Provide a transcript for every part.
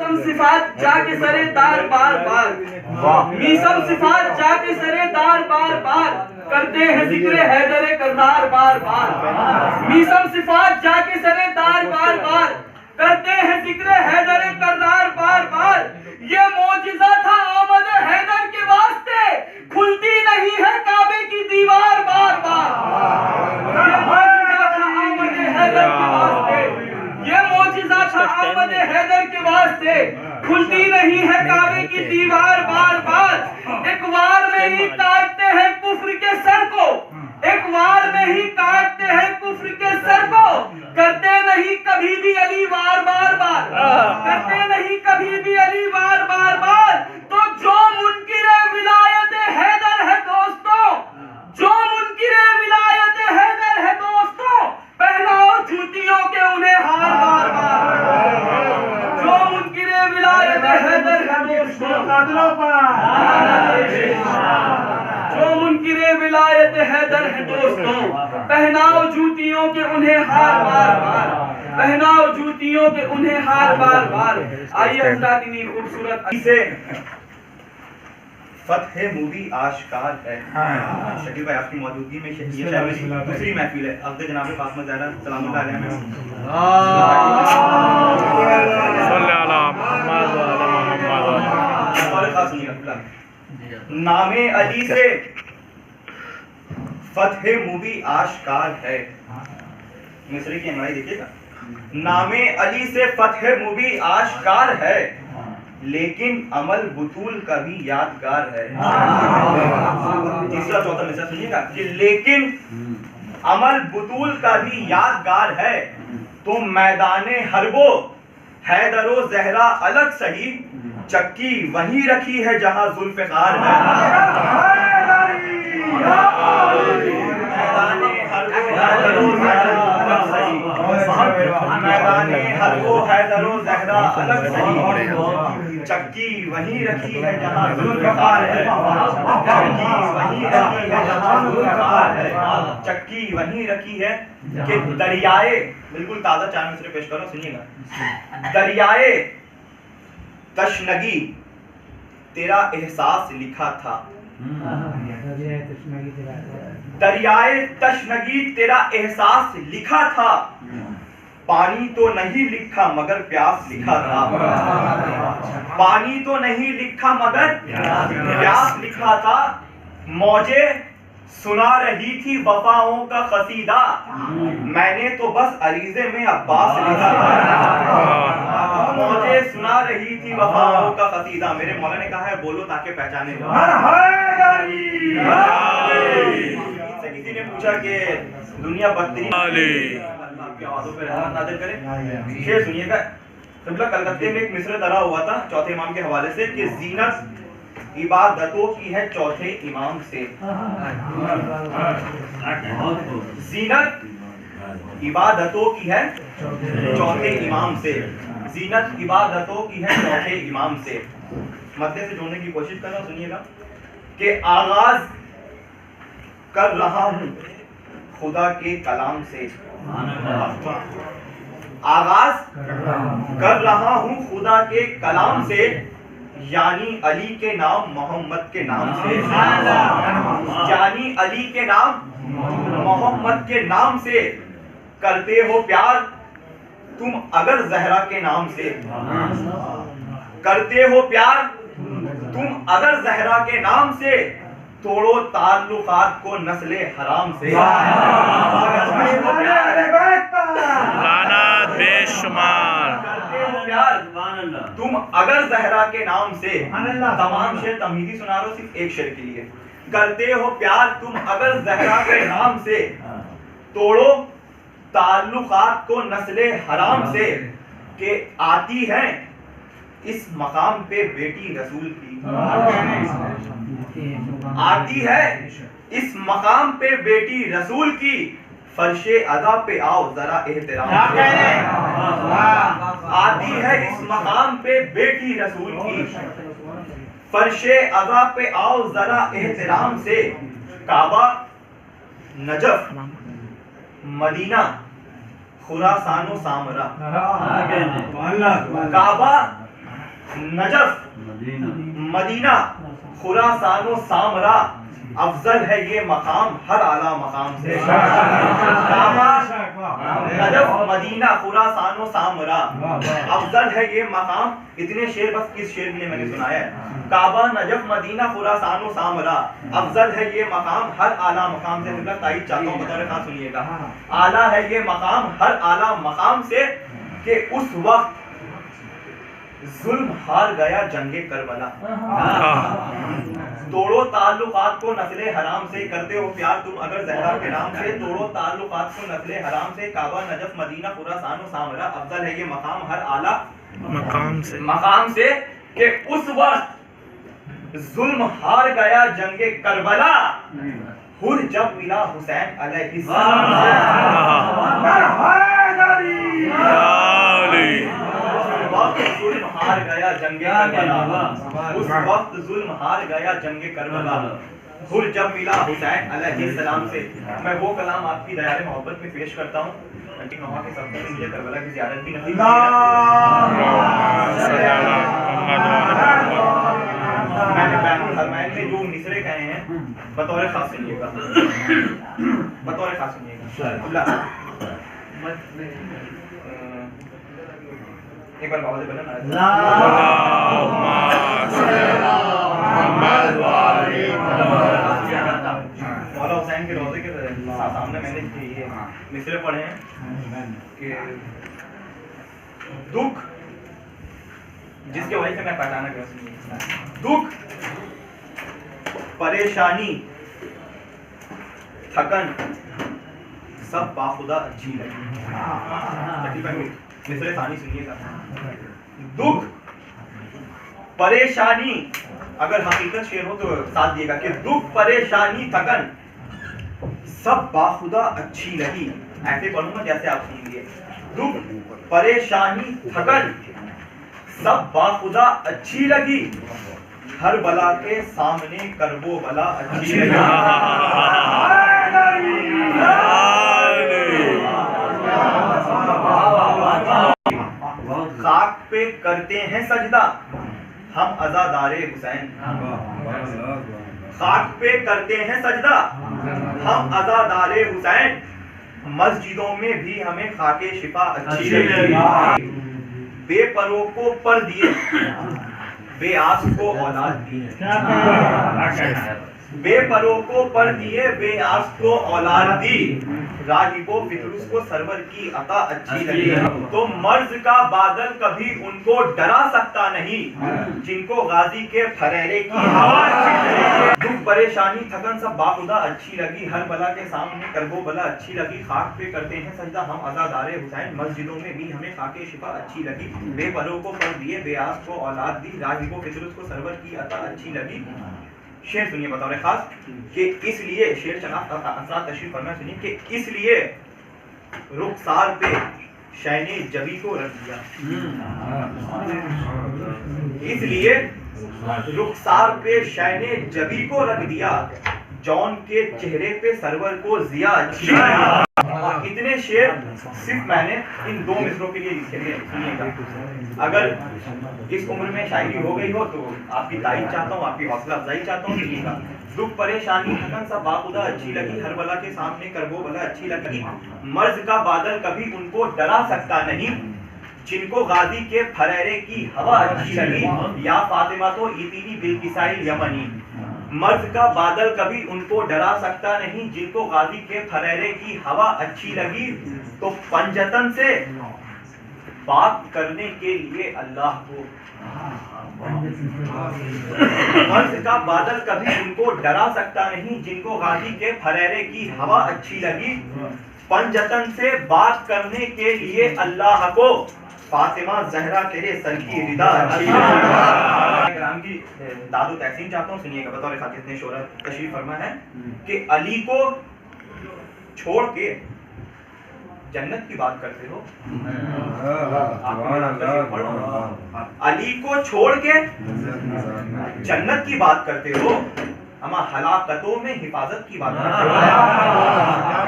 मीसम सिफात जाके सरे दार बार बार, मीसम सिफात जाके सरे दार बार बार, करते हैं जिक्र हैदर करदार बार बार। मीसम सिफात जाके सरे दार बार बार, करते हैं जिक्र हैदर करदार बार बार। ये मौजिज़ा था आमद हैदर के वास्ते, खुलती नहीं है काबे की दीवार बार बार। ये मौजिज़ा था आमद हैदर के वास्ते, ये मौजिज़ा था आमद हैदर के वास्ते, खुलती नहीं है काबे की दीवार बार बार। एक वार में ही काटते हैं कुफ्र के सर को, एक वार में ही काटते हैं कुफ्र के सर को, करते नहीं कभी भी अली वार बार बार, करते नहीं कभी भी अली वार बार बार। तो जो मुनकिर विलायत हैदर है दोस्तों, जो मुनकिर विलायत हैदर है दोस्तों, पहनाओ जूतियों के उन्हें हार बार बार। जो मुनकिर विलायत हैदर है दोस्तों, जो मुनकिर विलायत हैदर है दोस्तों, पहनाओ जूतियों के उन्हें हार बार बार, पहनाओ जूतियों के उन्हें हार बार बार। आइए हज़रात इन्हीं खूबसूरत से फतह मूवी आशकार है। शकील भाई आपकी मौजूदगी में ये शायद दूसरी महफिल है। अब्दे जनाब फातिमा ज़हरा सलामुल्लाह अलैहा में नामे अली से फतह मूवी आशकार है। मिस्री की हमारी देखिएगा, नामे अली से फतह मूवी आशकार है, लेकिन अमल बुतूल का भी यादगार है। तीसरा चौथा मिसरा सुनिएगा कि लेकिन अमल बुतूल का भी यादगार है, तो मैदाने हरबो हैदरो जहरा अलग सही, चक्की वहीं रखी है जहां जुल्फ़िकार है। मैदाने हरबो हैदरो जहरा अलग सही, चक्की वहीं रखी है जहां जुल्फ़िकार है, चक्की वहीं रखी है जहां जुल्फ़िकार है, चक्की वहीं रखी है कि दरियाए, बिल्कुल ताज़ा चार मिसरे पेश करो सुनिएगा। दरियाए तशनगी तेरा एहसास लिखा था, दरियाए तशनगी तेरा एहसास लिखा था, पानी तो नहीं लिखा मगर प्यास लिखा था, पानी तो नहीं लिखा मगर प्यास लिखा था। मौजे सुना रही थी वफाओं का कसीदा, मैंने तो बस अरीजे में अब्बास लिखा था। मौजे सुना रही थी वफाओं का कसीदा, मेरे मौला ने कहा है बोलो ताकि पहचाने। किसी ने पूछा कि दुनिया बदतरीन आपकी आवाज़ों पे रहमत नाज़िल करे। शेर सुनिएगा। कलकत्ते में एक मिसरे दरा हुआ था चौथे इमाम के हवाले से कि जीनत इबादतों की है चौथे इमाम से, जीनत इबादतों की है चौथे इमाम से, जीनत इबादतों की है चौथे इमाम से। मध्य से जोड़ने की कोशिश करना सुनिएगा कि आगाज कर रहा हूं खुदा के कलाम से, आगाज कर रहा हूं खुदा के कलाम से, यानी अली के नाम मोहम्मद के नाम से, यानी अली के नाम मोहम्मद के नाम से। करते हो प्यार तुम अगर जहरा के नाम से, करते हो प्यार तुम अगर जहरा के नाम से, तोड़ो ताल्लुकात को नस्ले हराम से। बेशुमार करते हो प्यार तुम अगर जहरा के नाम से। तमाम शेर तमहीदी सुना रहा हूं सिर्फ एक शेर के लिए। करते हो प्यार तुम अगर जहरा के नाम से, तोड़ो ताल्लुकात को नस्ले हराम से। के आती है इस मकाम पे बेटी रसूल की, आती है इस मकाम पे बेटी रसूल की, फर्शे अदा पे आओ जरा एहतराम से। आती है इस मकाम पे बेटी रसूल की, फर्शे अदा पे आओ जरा एहतराम से। काबा नजफ मदीना खुरासानो सामरा, काबा नजफ मदीना खुरासानो सामरा अफजल है ये मकाम हर आला मकाम से। काबा नजफ मदीना खुरासानो सामरा अफजल है ये मकाम। इतने शेर बस इस शेर के लिए मैंने सुनाया है। काबा नजफ मदीना खुरासानो सामरा अफजल है ये मकाम हर आला मकाम से। मतलब तारीफ चाहता हूँ बतौर खास सुनिएगा। आला है ये मकाम हर आला मकाम से कि उस वक्त जुल्म हार गया जंगे करबला। तोड़ो ताल्लुकात को नस्ले हराम से, करते हो प्यार तुम अगर ज़हरा के नाम से। तोड़ो ताल्लुकात को नस्ले हराम से, काबा नजफ मदीना खुरासानो सामरा अफजल है ये मकाम हर आला मकाम से कि उस वक्त जुल्म हार गया जंगे करबला। हुर जब मिला हुसैन अलैहिस्सलाम वक्त जुल्म हार गया जंगे करबला। उस वक्त जुल्म हार गया जंगे करबला। हुर जब मिला हुसैन अलैहिस्सलाम से। मैं वो कलाम आपकी दयारे मोहब्बत में पेश करता हूँ कि वहाँ के सबसे मुझे करबला की ज़ियारत भी नसीब मैंने बैनुल हरमैन में जो मिसरे कहे हैं बतौर खास सुनिएगा, बतौर खास सुनिएगा। एक बार बाबा से बोला मौला हुसैन के रोज़े के सामने मैंने ये मिसरे पढ़े हैं कि दुख जिसके वजह से मैं पहचाना गया, दुख परेशानी थकन सब बाखुदा अच्छी लगी। मिसरे सानी सुनिएगा। दुख परेशानी अगर हकीकत शेर हो तो साथ दिएगा कि दुख परेशानी थकन सब बाखुदा अच्छी लगी। ऐसे पढ़ूंगा जैसे आप सुनिए। दुख परेशानी थकन सब बाखुदा अच्छी लगी। हर बला के सामने करबो बला अच्छी लगी। खाक पे करते हैं सजदा हम अज़ादारे हुसैन। खाक पे करते हैं सजदा हम अज़ादारे हुसैन। मस्जिदों में भी हमें खाके शिफा अच्छी लगी। बेपरों को पर दिए बेआस को औलाद दी। बेपरों को पर दिए बेआस को औलाद दी। राहिबो फितरुस को सरवर की अता अच्छी लगी। तो मर्ज का बादल कभी उनको डरा सकता नहीं जिनको गाजी के फरेरे की हवा अच्छी लगी। दुख परेशानी थकन सब बाखुदा अच्छी लगी। हर बला के सामने करबो बला अच्छी लगी। खाक पे करते हैं सजदा हम अज़ादारे हुसैन। मस्जिदों में भी हमें खाके शिफा अच्छी लगी। बेपरों को पर दिए बेआस को औलाद दी। राहिबो फितरुस को सरवर की अता अच्छी लगी। शेर सुनिए बतौर खास कि इसलिए शेर चना असरात तशरीफ फरमा सुनिए कि इसलिए रुखसार पे शैने जबी को रख दिया। इसलिए रुखसार पे शैने जबी को रख दिया। जॉन के चेहरे पे सरवर को जिया अच्छी। इतने शेर सिर्फ मैंने इन दो मिसरों के लिए लिखे हैं। सुनिएगा। अगर इस उम्र में शायरी हो गई हो तो आपकी तारीफ चाहता हूँ, आपकी हौसला अफजाई चाहता हूँ। सुनिएगा। दुख परेशानी थकन सब बाखुदा अच्छी लगी। हर बला के सामने करबो बला अच्छी लगी। मर्ज का बादल कभी उनको डरा सकता नहीं जिनको गाजी के फरेरे की हवा अच्छी लगी। या फातिमा तो इतनी बिलकिसाइल यमनी। मर्ज का बादल कभी उनको डरा सकता नहीं जिनको गाजी के फरेरे की हवा अच्छी लगी। तो पंजतन से बात करने के लिए अल्लाह को। मर्ज का बादल कभी उनको डरा सकता नहीं जिनको गाजी के फरेरे की हवा अच्छी लगी। पंजतन से बात करने के लिए अल्लाह को। फातिमा जहरा तेरे सर की रिदा अच्छी राम की दादो तहसीन चाहता हूँ। सुनिएगा बतौर खातिर ने शोहरत तशरीफ फरमा है कि अली को छोड़ के जन्नत की बात करते हो। अली को छोड़ के जन्नत की बात करते हो। अमा हलाकतों में हिफाजत की बात करते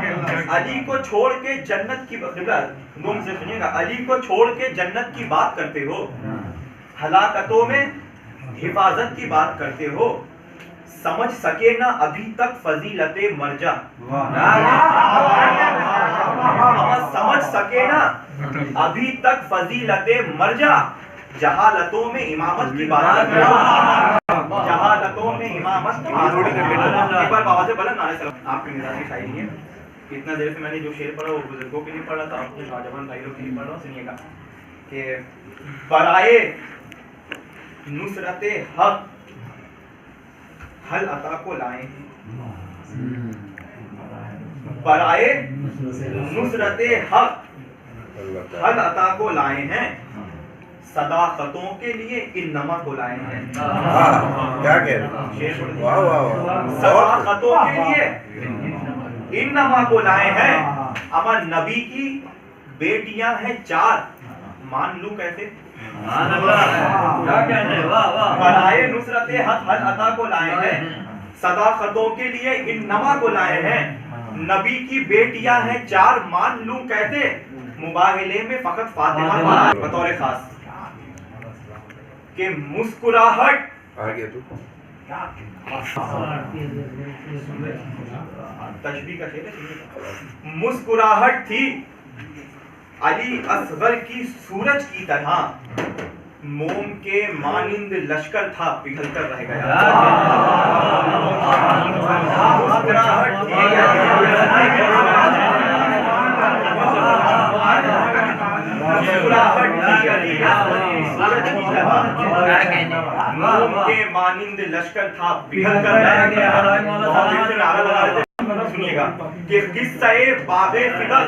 हो। अली को छोड़ के जन्नत की से सुनिएगा। अली को छोड़ के जन्नत की बात करते हो। हलाकतों में हिफाजत की बात करते हो, समझ सके ना अभी तक फजीलते मर्जा। समझ सके ना अभी तक फजीलते मर्जा, जहालतों में इमामत की बात करते हो, जहालतों में इमामत की बात करते हो। एक बार बाबा से बोला नारे सलाम, आपकी मिजाज की शायरी है। इतना देर से मैंने जो शेर पढ़ा वो बुजुर्गों के लिए पढ़ा था, अपने नौजवान भाइयों के लिए पढ़ रहा हूँ। सुनिएगा कि बराए नुसरते हक हल अता को लाए हैं, बराए नुसरते हक हल अता को लाए हैं, सदाकतों के लिए इन नमा को लाए हैं। क्या कह रहे हैं? वाह वाह वाह। सदाकतों के लिए इन नमा को लाए हैं। अमर नबी की बेटियां हैं 4, मान लूं कैसे? बराए नुसरते हक हल अता को लाए हैं, सदाकतों के लिए इन नमा को लाए हैं। नबी की बेटियां हैं 4, मान लूं कैसे? मुबाहिले में फकत फातिमा बतौर खास के मुस्कुराहट आगे तू तशबीह का शेर है। मुस्कुराहट थी अली असगर की सूरज की तरह, मोम के मानिंद लश्कर था पिघल कर रह गया। मुस्कुराहट थी अली सूरज की तरह, मोम के मानिंद लश्कर था पिघल कर रह गया। सुनिएगा कि किस्से बागे फिदक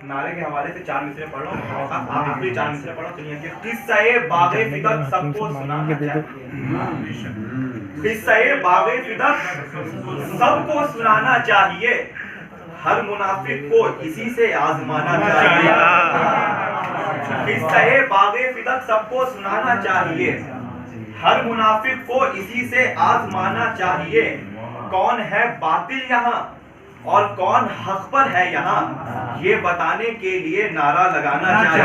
नारे के हवाले से 4 मिसरे पढ़ लो, आखिरी 4 मिसरे पढ़ो। सुनिए कि किस्से बागे फिदक सबको सुनाना चाहिए, किस्से बागे फिदक सबको सुनाना चाहिए, हर मुनाफिक को इसी से आजमाना चाहिए। किस्से बागे फिदक सबको सुनाना चाहिए, हर मुनाफिक को इसी से आजमाना चाहिए। कौन है बातिल यहाँ और कौन हक पर है यहाँ, ये बताने के लिए नारा लगाना चाहिए।